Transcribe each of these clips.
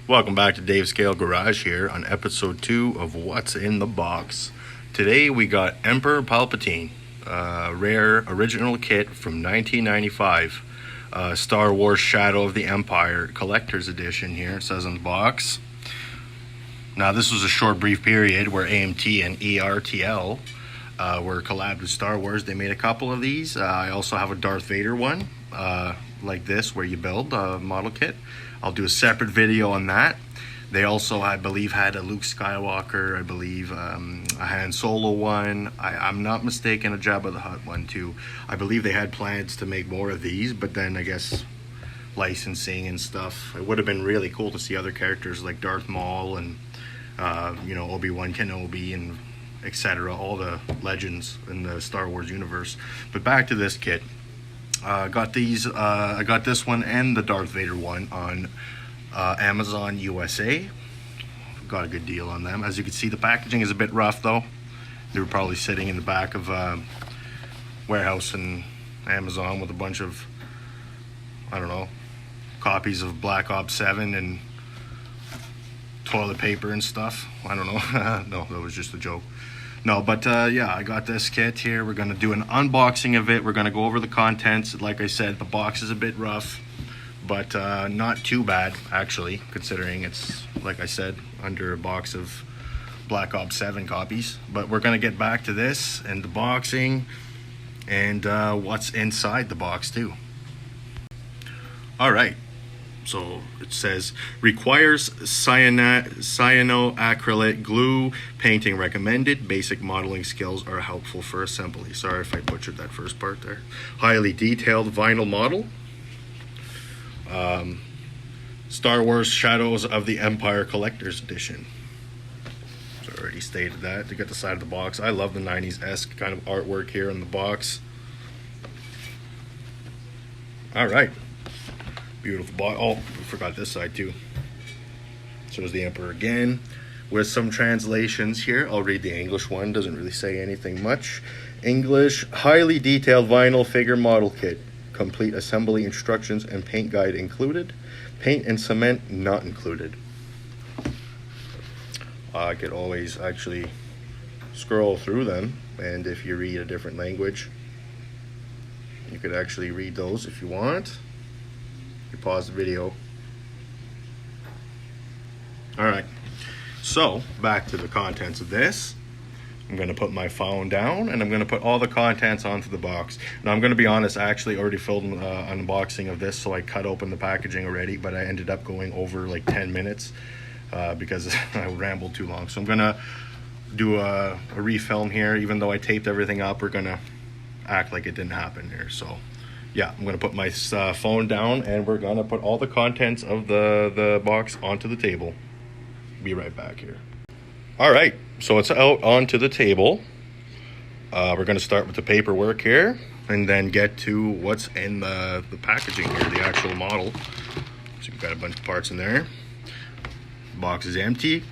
Welcome back to Dave's Scale Garage here on episode 2 of What's in the Box. Today we got Emperor Palpatine, rare original kit from 1995. Star Wars Shadow of the Empire Collector's Edition here, it says on the box. Now this was a short brief period where AMT and ERTL were collabed with Star Wars. They made a couple of these. I also have a Darth Vader one, like this, where you build a model kit. I'll do a separate video on that. They also, I believe, had a Luke Skywalker, I believe, a Han Solo one. I'm not mistaken, a Jabba the Hutt one too. I believe they had plans to make more of these, but then I guess licensing and stuff. It would have been really cool to see other characters like Darth Maul and Obi-Wan Kenobi and etc. All the legends in the Star Wars universe. But back to this kit. I got this one and the Darth Vader one on Amazon USA. Got a good deal on them. As you can see, the packaging is a bit rough though. They were probably sitting in the back of a warehouse in Amazon with a bunch of, I don't know, copies of Black Ops 7 and toilet paper and stuff. I don't know. No, that was just a joke. No, but yeah, I got this kit here. We're going to do an unboxing of it. We're going to go over the contents. Like I said, the box is a bit rough, but not too bad, actually, considering it's, like I said, under a box of Black Ops 7 copies. But we're going to get back to this and the boxing and what's inside the box, too. All right. So it says, requires cyanoacrylate glue, painting recommended, basic modeling skills are helpful for assembly. Sorry if I butchered that first part there. Highly detailed vinyl model. Star Wars Shadows of the Empire Collector's Edition. So I already stated that. To get the side of the box. I love the 90s-esque kind of artwork here on the box. All right. Beautiful box. Oh, we forgot this side too. So there's the Emperor again with some translations here. I'll read the English one. Doesn't really say anything much. English, highly detailed vinyl figure model kit. Complete assembly instructions and paint guide included. Paint and cement not included. I could always actually scroll through them, and if you read a different language, you could actually read those if you want. Pause the video. All right, so back to the contents of this. I'm going to put my phone down and I'm going to put all the contents onto the box. Now I'm going to be honest, I actually already filmed an unboxing of this, so I cut open the packaging already, but I ended up going over like 10 minutes because I rambled too long. So I'm going to do a refilm here. Even though I taped everything up, we're going to act like it didn't happen here. So yeah, I'm going to put my phone down and we're going to put all the contents of the box onto the table. Be right back here. All right, so it's out onto the table. We're going to start with the paperwork here and then get to what's in the packaging here, the actual model. So you've got a bunch of parts in there. The box is empty.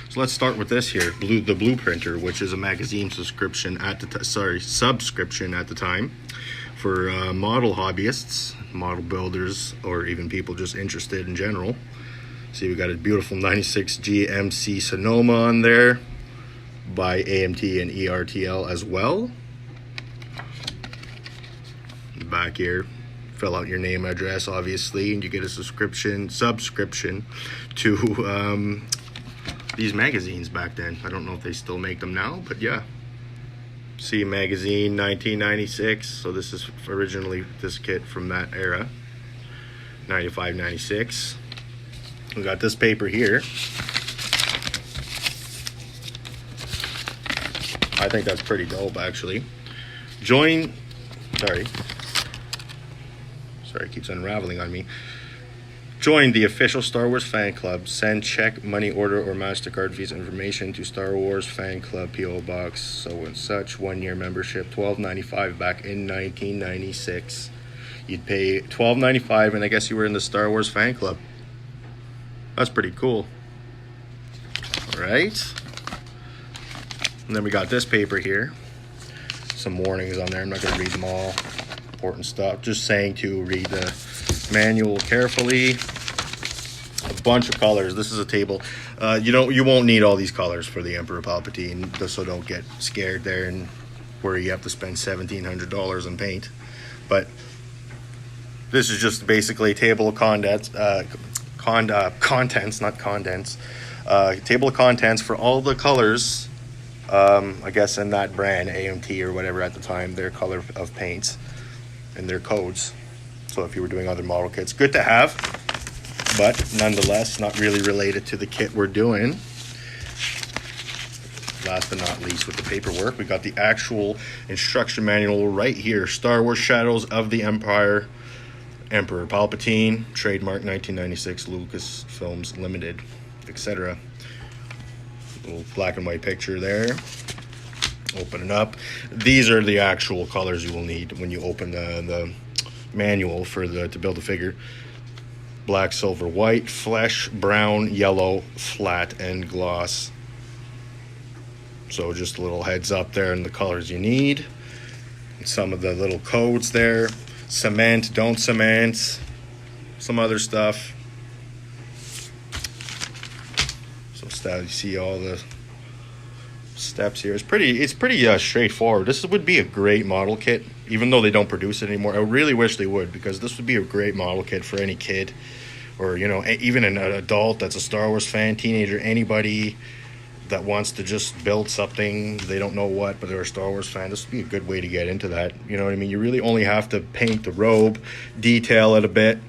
So let's start with this here, the Blueprinter, which is a magazine subscription at the time. For model hobbyists, model builders, or even people just interested in general. See, we got a beautiful 96 GMC Sonoma on there by AMT and ERTL as well. Back here, fill out your name, address, obviously, and you get a subscription to these magazines back then. I don't know if they still make them now, but yeah. See, magazine 1996, so this is originally this kit from that era, 95, 96. We got this paper here. I think that's pretty dope, actually. Sorry, it keeps unraveling on me. Join the official Star Wars fan club. Send check, money order, or MasterCard Visa information to Star Wars Fan Club P.O. Box so and such. 1-year membership, $12.95 back in 1996. You'd pay $12.95, and I guess you were in the Star Wars Fan Club. That's pretty cool. All right. And then we got this paper here. Some warnings on there. I'm not going to read them all. Important stuff. Just saying to read the manual carefully. bunch of colors. This is a table. You won't need all these colors for the Emperor Palpatine, so don't get scared there and worry you have to spend $1,700 on paint. But this is just basically a table of contents, not condensed. Table of contents for all the colors, I guess in that brand, AMT or whatever at the time, their color of paints and their codes. So if you were doing other model kits, good to have, but nonetheless not really related to the kit we're doing. Last but not least, with the paperwork, we got the actual instruction manual right here. Star Wars Shadows of the Empire, Emperor Palpatine, trademark 1996, Lucasfilms Limited, etc. Little black and white picture there. Open it up. These are the actual colors you will need when you open the manual to build a figure. Black, silver, white, flesh, brown, yellow, flat, and gloss. So just a little heads up there and the colors you need. Some of the little codes there. Cement, don't cement. Some other stuff. So you see all the steps here. It's pretty straightforward. This would be a great model kit, even though they don't produce it anymore. I really wish they would, because this would be a great model kit for any kid, or even an adult that's a Star Wars fan, teenager, anybody that wants to just build something, they don't know what, but they're a Star Wars fan. This would be a good way to get into that. You know what I mean? You really only have to paint the robe, detail it a bit,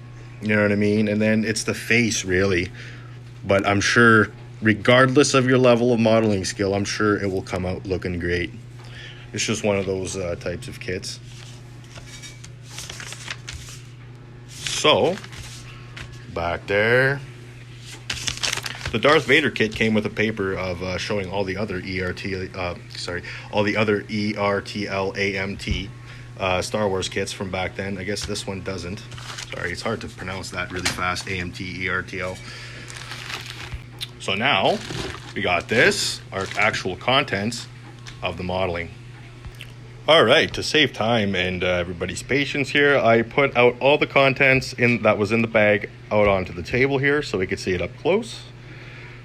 you know what I mean? And then it's the face, really. But I'm sure, regardless of your level of modeling skill, I'm sure it will come out looking great. It's just one of those types of kits. So, back there. The Darth Vader kit came with a paper of showing all the other ERTL AMT Star Wars kits from back then. I guess this one doesn't. Sorry, it's hard to pronounce that really fast. AMT, ERTL. So now we got this, our actual contents of the modeling. All right, to save time and everybody's patience here, I put out all the contents that was in the bag out onto the table here so we could see it up close.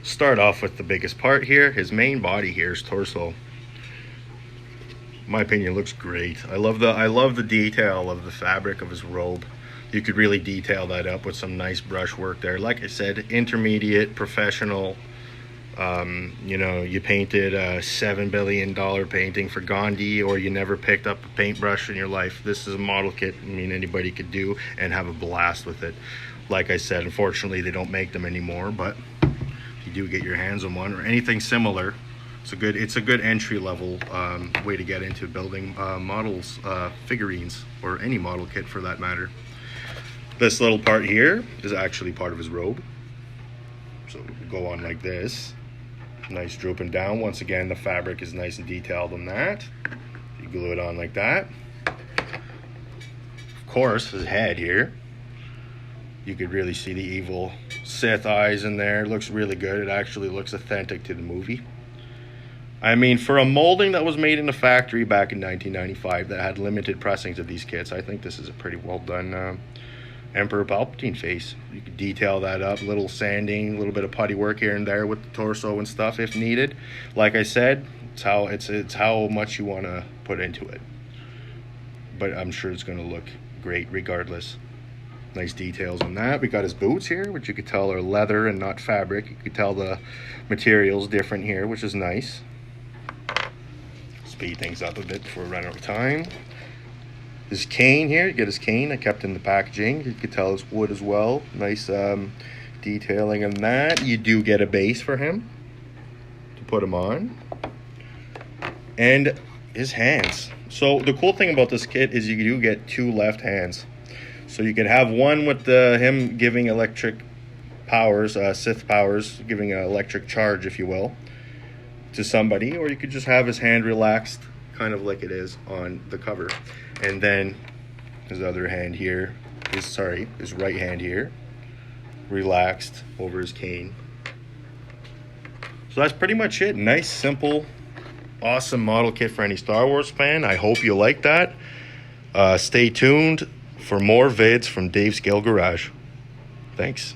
Start off with the biggest part here, his main body here, his torso. In my opinion, looks great. I love the detail of the fabric of his robe. You could really detail that up with some nice brush work there. Like I said, intermediate, professional. You painted a $7 billion painting for Gandhi, or you never picked up a paintbrush in your life. This is a model kit, anybody could do and have a blast with it. Like I said, unfortunately, they don't make them anymore, but if you do get your hands on one or anything similar, it's a good entry level way to get into building models, figurines, or any model kit for that matter. This little part here is actually part of his robe. So we go on like this. Nice drooping down. Once again, the fabric is nice and detailed on that. You glue it on like that. Of course, his head here. You could really see the evil Sith eyes in there. It looks really good. It actually looks authentic to the movie. For a molding that was made in a factory back in 1995 that had limited pressings of these kits, I think this is a pretty well done Emperor Palpatine face. You could detail that up, a little sanding, a little bit of putty work here and there with the torso and stuff if needed. Like I said, it's how much you want to put into it. But I'm sure it's going to look great regardless. Nice details on that. We got his boots here, which you could tell are leather and not fabric. You could tell the material's different here, which is nice. Speed things up a bit before we run out of time. His cane here, you get his cane. I kept in the packaging. You could tell it's wood as well. Nice detailing on that. You do get a base for him to put him on. And his hands. So the cool thing about this kit is you do get two left hands. So you could have one with him giving electric powers, Sith powers, giving an electric charge, if you will, to somebody. Or you could just have his hand relaxed, kind of like it is on the cover. And then his other hand here, his right hand here, relaxed over his cane. So that's pretty much it. Nice, simple, awesome model kit for any Star Wars fan. I hope you like that. Stay tuned for more vids from Dave's Scale Garage. Thanks.